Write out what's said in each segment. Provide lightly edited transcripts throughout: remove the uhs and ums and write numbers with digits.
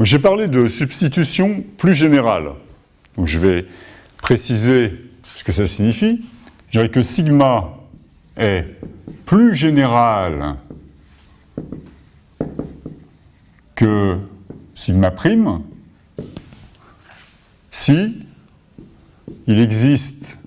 J'ai parlé de substitution plus générale. Donc je vais préciser ce que ça signifie. Je dirais que sigma est plus général que sigma prime si il existe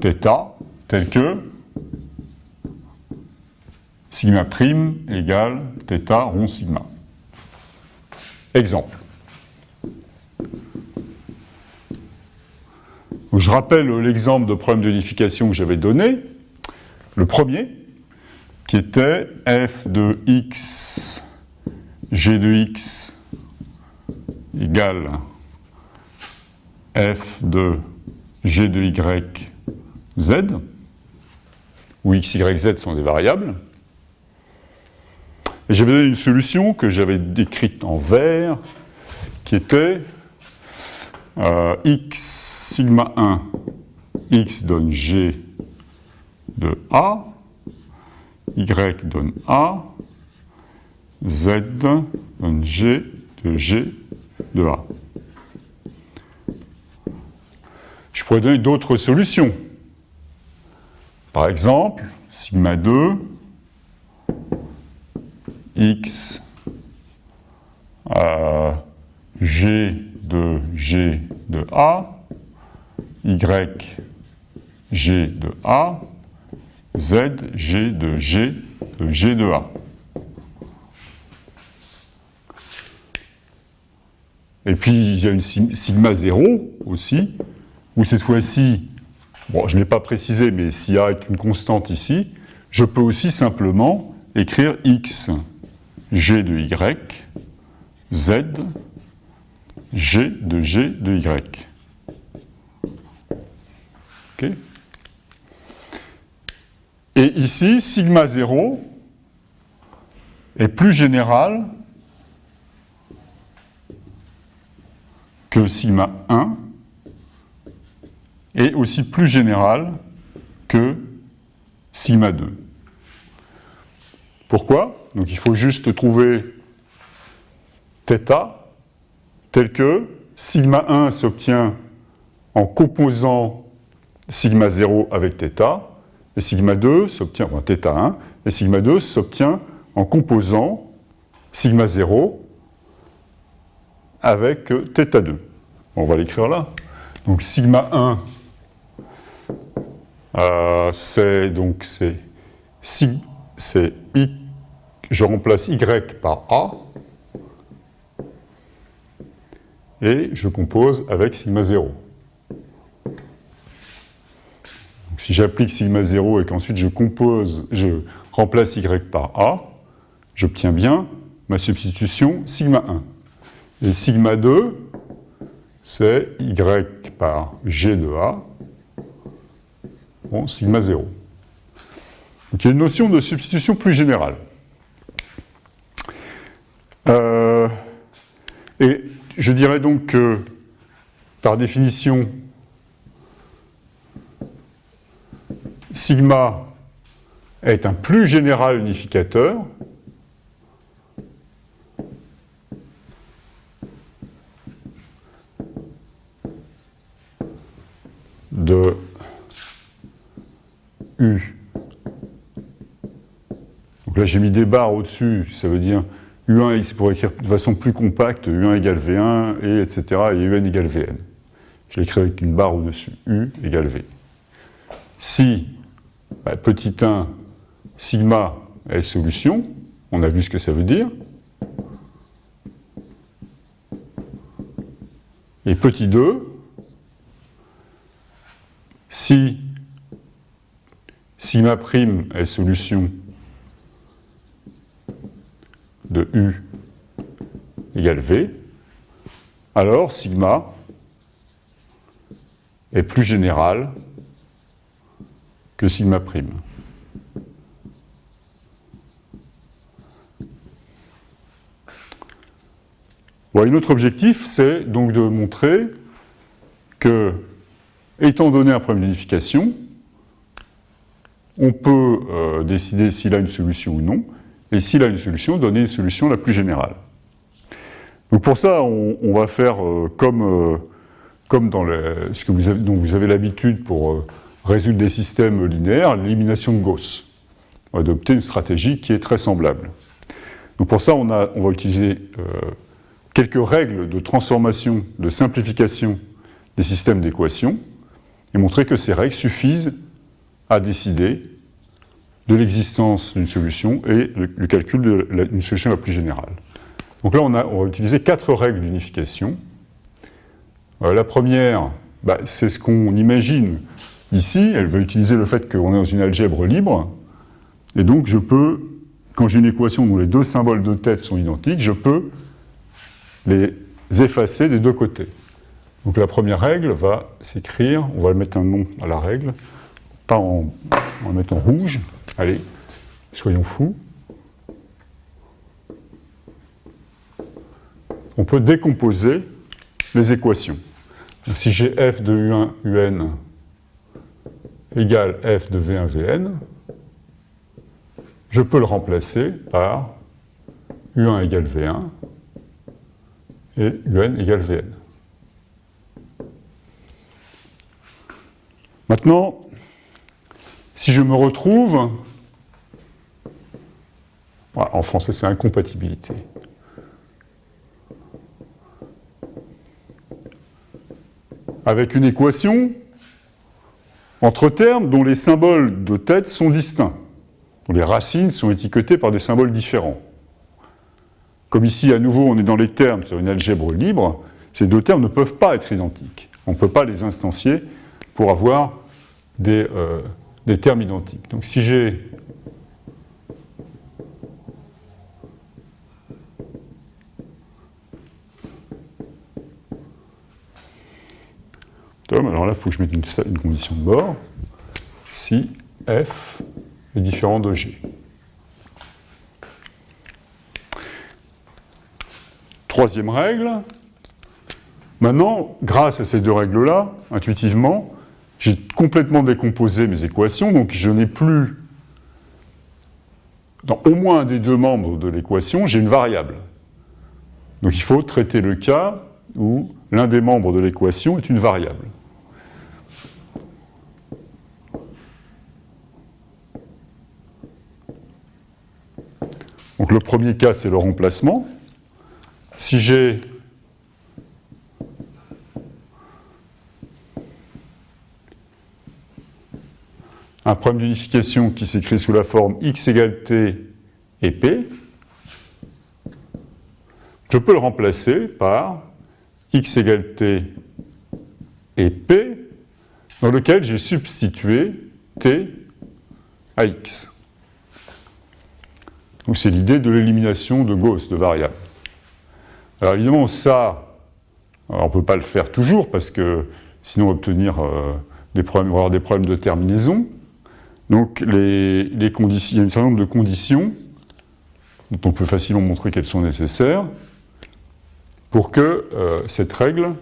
θ tel que sigma prime égale θ rond sigma. Exemple. Donc, je rappelle l'exemple de problème d'unification que j'avais donné, le premier, qui était f de x, g de x égale f de g de y, z, où x, y, z sont des variables. Et j'avais donné une solution que j'avais décrite en vert, qui était x sigma 1, x donne g de a, y donne a, z donne g de a. Je pourrais donner d'autres solutions. Par exemple, sigma 2, x g de a, y g de a, z g de a. Et puis il y a une sigma 0 aussi, où cette fois-ci, bon, je ne l'ai pas précisé, mais si a est une constante ici, je peux aussi simplement écrire x g de y, z g de y. Okay. Et ici, sigma 0 est plus général que sigma 1 et aussi plus général que sigma 2. Pourquoi? Donc il faut juste trouver θ tel que sigma 1 s'obtient en composant sigma 0 avec θ, et sigma 2 s'obtient, enfin, θ1, et sigma 2 s'obtient en composant sigma 0 avec θ2. On va l'écrire là. Donc sigma 1, c'est I, je remplace y par a, et je compose avec sigma 0. Donc, si j'applique sigma 0 et qu'ensuite je remplace y par a, j'obtiens bien ma substitution sigma 1. Et sigma 2, c'est y par g de a, bon, sigma 0. Donc il y a une notion de substitution plus générale. Et je dirais donc que, par définition, sigma est un plus général unificateur de U. Donc là, j'ai mis des barres au-dessus, ça veut dire U1, pour écrire de façon plus compacte, U1 égale V1, et etc., et UN égale Vn. Je l'écris avec une barre au-dessus, U égale V. Si, petit 1, sigma est solution, on a vu ce que ça veut dire, et petit 2, si sigma prime est solution de U égale V, alors sigma est plus général que sigma prime. Bon, un autre objectif, c'est donc de montrer que, étant donné un problème d'unification, on peut décider s'il a une solution ou non, et s'il a une solution, donner une solution la plus générale. Donc pour ça, on va faire comme dans ce que dont vous avez l'habitude pour résoudre des systèmes linéaires, l'élimination de Gauss. On va adopter une stratégie qui est très semblable. Donc pour ça, on va utiliser quelques règles de transformation, de simplification des systèmes d'équations, et montrer que ces règles suffisent à décider de l'existence d'une solution et le calcul d'une solution la plus générale. Donc là, on va utiliser 4 règles d'unification. La première, c'est ce qu'on imagine ici. Elle va utiliser le fait qu'on est dans une algèbre libre. Et donc, je peux, quand j'ai une équation dont les 2 symboles de tête sont identiques, je peux les effacer des 2 côtés. Donc la première règle va s'écrire, on va mettre un nom à la règle, on va mettre en rouge. Allez, soyons fous. On peut décomposer les équations. Donc, si j'ai f de U1, UN égale f de V1, Vn, je peux le remplacer par U1 égale V1 et UN égale Vn. Maintenant, si je me retrouve, en français c'est incompatibilité, avec une équation entre termes dont les symboles de tête sont distincts, dont les racines sont étiquetées par des symboles différents. Comme ici, à nouveau, on est dans les termes sur une algèbre libre, ces 2 termes ne peuvent pas être identiques. On ne peut pas les instancier pour avoir des termes identiques. Donc si j'ai alors là, il faut que je mette une condition de bord, si f est différent de g. Troisième règle. Maintenant, grâce à ces 2 règles-là, intuitivement, j'ai complètement décomposé mes équations, donc je n'ai plus, dans au moins un des 2 membres de l'équation, j'ai une variable. Donc il faut traiter le cas où l'un des membres de l'équation est une variable. Donc le premier cas, c'est le remplacement. Si j'ai un problème d'unification qui s'écrit sous la forme x égale t et p, je peux le remplacer par x égale t et p, dans lequel j'ai substitué t à x. Donc c'est l'idée de l'élimination de Gauss, de variables. Alors évidemment, ça, on ne peut pas le faire toujours, parce que sinon on va obtenir on va avoir des problèmes de terminaison. Donc les conditions, il y a un certain nombre de conditions dont on peut facilement montrer qu'elles sont nécessaires pour que cette règle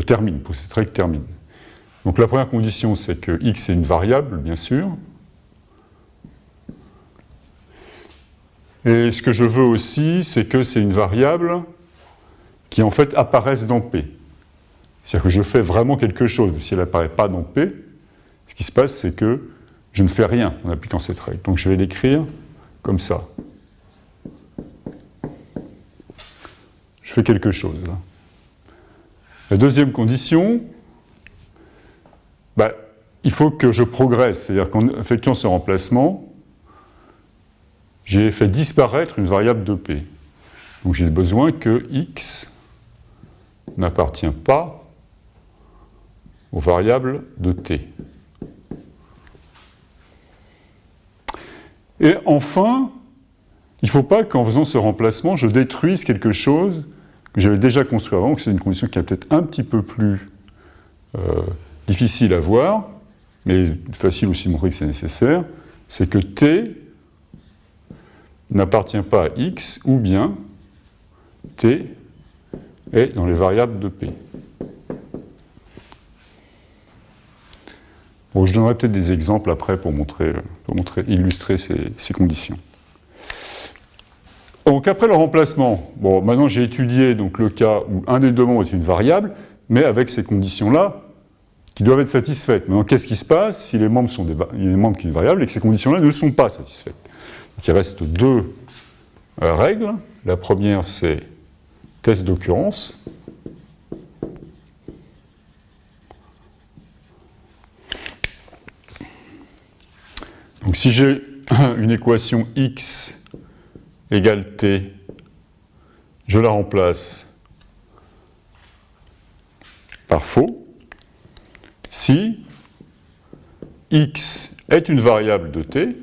termine, pour que cette règle termine. Donc la première condition, c'est que x est une variable, bien sûr. Et ce que je veux aussi, c'est que c'est une variable qui en fait apparaisse dans P. C'est-à-dire que je fais vraiment quelque chose. Si elle n'apparaît pas dans P, ce qui se passe, c'est que je ne fais rien en appliquant cette règle. Donc je vais l'écrire comme ça. Je fais quelque chose. Là. La deuxième condition, il faut que je progresse. C'est-à-dire qu'en effectuant ce remplacement, j'ai fait disparaître une variable de P. Donc j'ai besoin que x n'appartient pas aux variables de t. Et enfin, il ne faut pas qu'en faisant ce remplacement, je détruise quelque chose que j'avais déjà construit avant, que c'est une condition qui est peut-être un petit peu plus difficile à voir, mais facile aussi de montrer que c'est nécessaire, c'est que t n'appartient pas à x, ou bien t est dans les variables de p. Bon, je donnerai peut-être des exemples après pour illustrer ces conditions. Donc après le remplacement, bon, maintenant j'ai étudié donc, le cas où un des deux membres est une variable, mais avec ces conditions-là qui doivent être satisfaites. Maintenant, qu'est-ce qui se passe si les membres sont les membres qui sont une variable et que ces conditions-là ne sont pas satisfaites? Donc, il reste deux règles. La première, c'est test d'occurrence. Donc si j'ai une équation x égale t, je la remplace par faux si x est une variable de t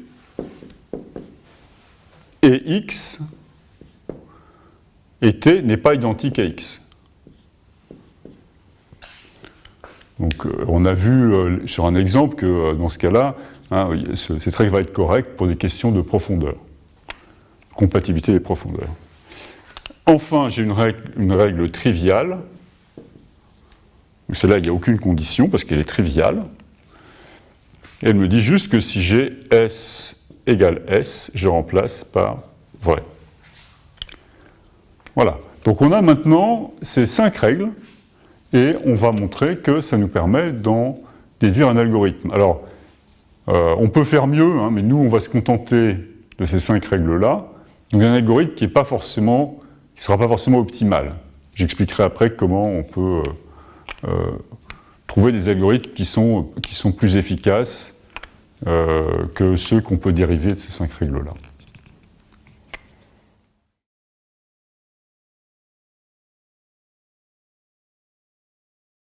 et x et t n'est pas identique à x. Donc on a vu sur un exemple que dans ce cas-là, cette règle va être correcte pour des questions de profondeur, compatibilité des profondeurs. Enfin, j'ai une règle triviale. Celle-là, il n'y a aucune condition parce qu'elle est triviale. Et elle me dit juste que si j'ai S égale S, je remplace par vrai. Voilà. Donc on a maintenant ces 5 règles et on va montrer que ça nous permet d'en déduire un algorithme. Alors, on peut faire mieux, hein, mais nous, on va se contenter de ces 5 règles-là. Donc un algorithme qui ne sera pas forcément optimal. J'expliquerai après comment on peut trouver des algorithmes qui sont plus efficaces que ceux qu'on peut dériver de ces 5 règles-là.